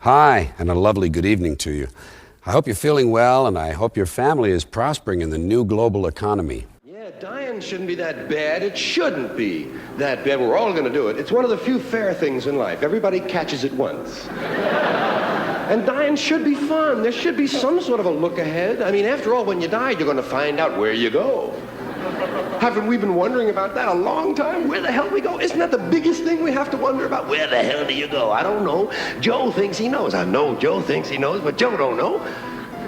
Hi, and a lovely good evening to you. I hope you're feeling well, and I hope your family is prospering in the new global economy. Yeah, dying shouldn't be that bad. It shouldn't be that bad. We're all going to do it. It's one of the few fair things in life. Everybody catches it once. And dying should be fun. There should be some sort of a look ahead. I mean, after all, when you die, you're going to find out where you go. Haven't we been wondering about that a long time? Where the hell do we go? Isn't that the biggest thing we have to wonder about? Where the hell do you go? I don't know. Joe thinks he knows. I know Joe thinks he knows, but Joe don't know.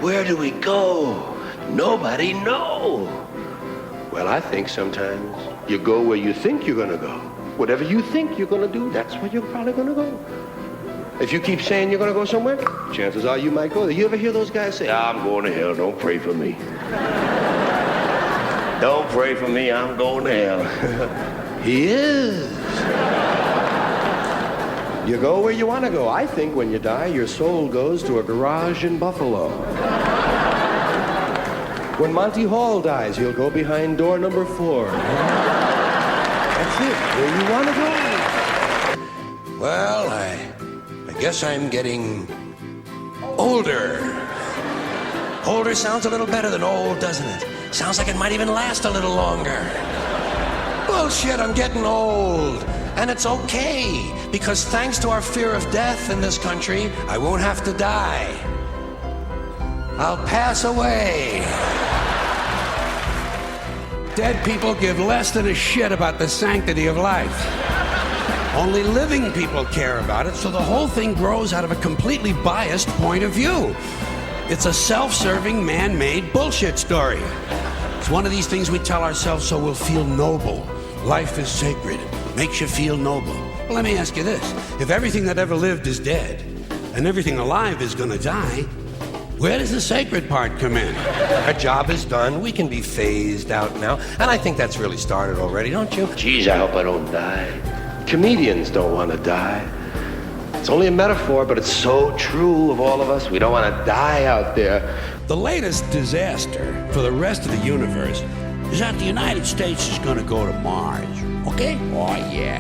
Where do we go? Nobody knows. Well, I think sometimes you go where you think you're going to go. Whatever you think you're going to do, that's where you're probably going to go. If you keep saying you're going to go somewhere, chances are you might go there. You ever hear those guys say, I'm going to hell, don't pray for me. Don't pray for me, I'm going to hell. He is. You go where you want to go. I think when you die, your soul goes to a garage in Buffalo. When Monty Hall dies, he'll go behind door number 4. That's it, where you want to go. Well, I guess I'm getting older. Older sounds a little better than old, doesn't it? Sounds like it might even last a little longer. Bullshit, I'm getting old. And it's okay, because thanks to our fear of death in this country, I won't have to die. I'll pass away. Dead people give less than a shit about the sanctity of life. Only living people care about it, so the whole thing grows out of a completely biased point of view. It's a self-serving, man-made bullshit story. It's one of these things we tell ourselves so we'll feel noble. Life is sacred. Makes you feel noble. Well, let me ask you this. If everything that ever lived is dead, and everything alive is gonna die, where does the sacred part come in? Our job is done. We can be phased out now. And I think that's really started already, don't you? Geez, I hope I don't die. Comedians don't want to die. It's only a metaphor, but it's so true of all of us. We don't want to die out there. The latest disaster for the rest of the universe is that the United States is going to go to Mars, okay? Oh, yeah.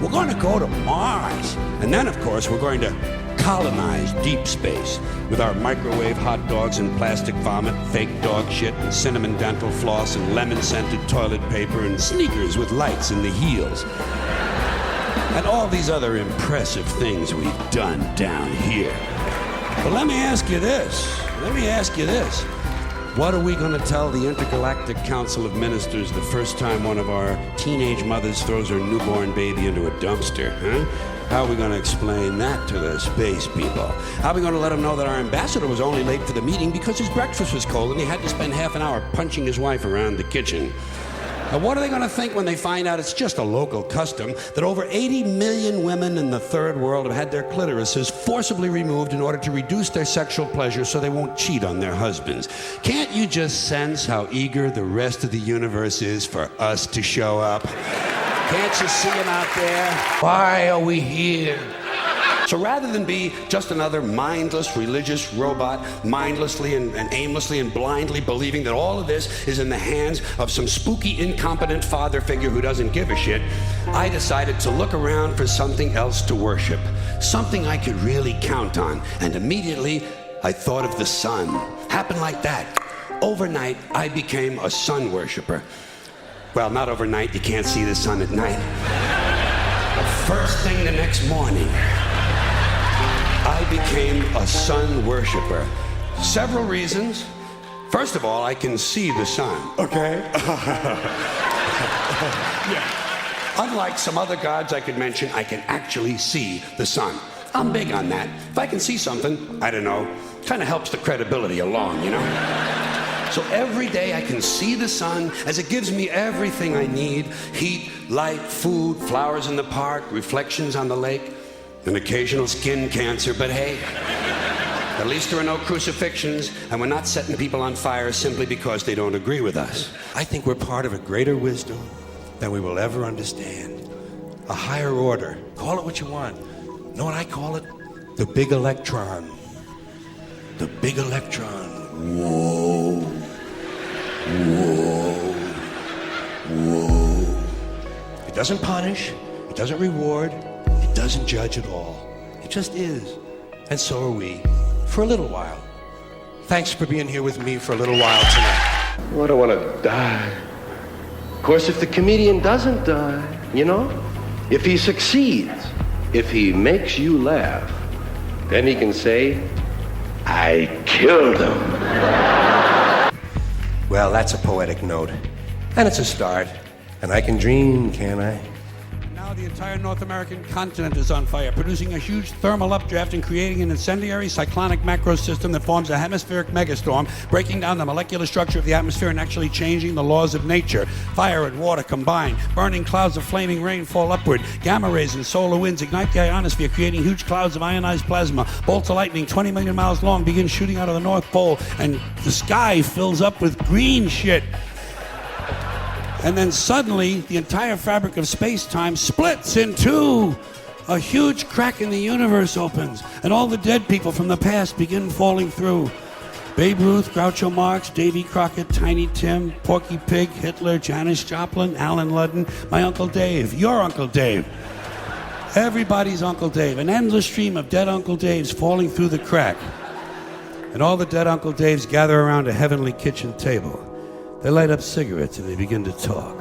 We're going to go to Mars. And then, of course, we're going to colonize deep space with our microwave hot dogs and plastic vomit, fake dog shit and cinnamon dental floss and lemon-scented toilet paper and sneakers with lights in the heels. And all these other impressive things we've done down here. But let me ask you this. What are we going to tell the Intergalactic Council of Ministers the first time one of our teenage mothers throws her newborn baby into a dumpster, huh? How are we going to explain that to the space people? How are we going to let them know that our ambassador was only late for the meeting because his breakfast was cold and he had to spend half an hour punching his wife around the kitchen? Now, what are they going to think when they find out it's just a local custom that over 80 million women in the third world have had their clitorises forcibly removed in order to reduce their sexual pleasure so they won't cheat on their husbands? Can't you just sense how eager the rest of the universe is for us to show up? Can't you see them out there? Why are we here? So rather than be just another mindless religious robot, mindlessly and aimlessly and blindly believing that all of this is in the hands of some spooky, incompetent father figure who doesn't give a shit, I decided to look around for something else to worship, something I could really count on. And immediately, I thought of the sun. Happened like that. Overnight, I became a sun worshiper. Well, not overnight, you can't see the sun at night. But first thing the next morning, I became a sun worshiper. Several reasons. First of all, I can see the sun. Okay? Yeah. Unlike some other gods I could mention, I can actually see the sun. I'm big on that. If I can see something, I don't know, kind of helps the credibility along, you know? So every day I can see the sun as it gives me everything I need: heat, light, food, flowers in the park, reflections on the lake. An occasional skin cancer, but hey, at least there are no crucifixions, and we're not setting people on fire simply because they don't agree with us. I think we're part of a greater wisdom than we will ever understand. A higher order. Call it what you want. Know what I call it? The big electron. The big electron. Whoa. Whoa. Whoa. It doesn't punish. It doesn't reward. It doesn't judge at all. It just is. And so are we, for a little while. Thanks for being here with me for a little while tonight. Oh, I don't want to die. Of course, if the comedian doesn't die, you know, if he succeeds, if he makes you laugh, then he can say, I killed him. Well, that's a poetic note. And it's a start. And I can dream, can't I? Now the entire North American continent is on fire, producing a huge thermal updraft and creating an incendiary cyclonic macro system that forms a hemispheric megastorm, breaking down the molecular structure of the atmosphere and actually changing the laws of nature. Fire and water combine, burning clouds of flaming rain fall upward. Gamma rays and solar winds ignite the ionosphere, creating huge clouds of ionized plasma. Bolts of lightning 20 million miles long begin shooting out of the North Pole, and the sky fills up with green shit. And then suddenly, the entire fabric of space-time splits in two. A huge crack in the universe opens, and all the dead people from the past begin falling through. Babe Ruth, Groucho Marx, Davy Crockett, Tiny Tim, Porky Pig, Hitler, Janis Joplin, Alan Ludden, my Uncle Dave, your Uncle Dave. Everybody's Uncle Dave. An endless stream of dead Uncle Daves falling through the crack. And all the dead Uncle Daves gather around a heavenly kitchen table. They light up cigarettes and they begin to talk.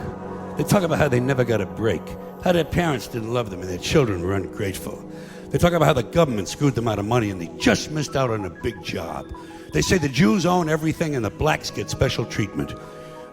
They talk about how they never got a break, how their parents didn't love them and their children were ungrateful. They talk about how the government screwed them out of money and they just missed out on a big job. They say the Jews own everything and the blacks get special treatment.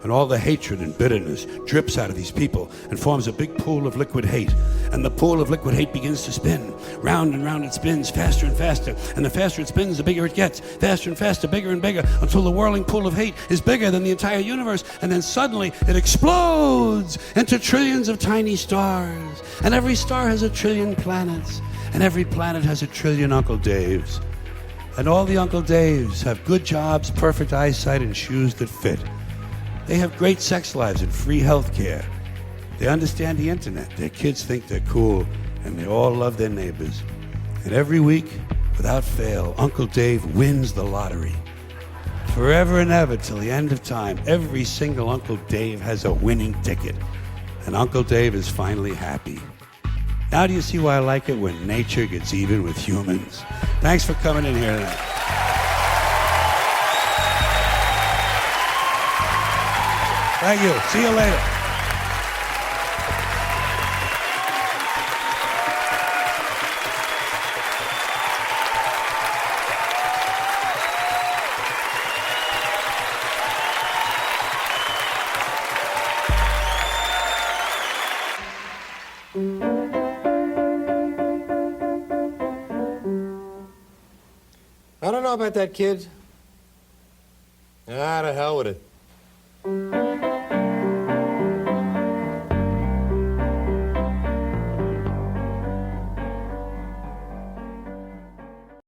And all the hatred and bitterness drips out of these people and forms a big pool of liquid hate. And the pool of liquid hate begins to spin. Round and round it spins, faster and faster. And the faster it spins, the bigger it gets. Faster and faster, bigger and bigger, until the whirling pool of hate is bigger than the entire universe. And then suddenly it explodes into trillions of tiny stars. And every star has a trillion planets. And every planet has a trillion Uncle Daves. And all the Uncle Daves have good jobs, perfect eyesight, and shoes that fit. They have great sex lives and free health care. They understand the internet. Their kids think they're cool, and they all love their neighbors. And every week, without fail, Uncle Dave wins the lottery. Forever and ever, till the end of time, every single Uncle Dave has a winning ticket. And Uncle Dave is finally happy. Now do you see why I like it when nature gets even with humans? Thanks for coming in here tonight. Thank you. See you later. I don't know about that, kid. Ah, to hell with it.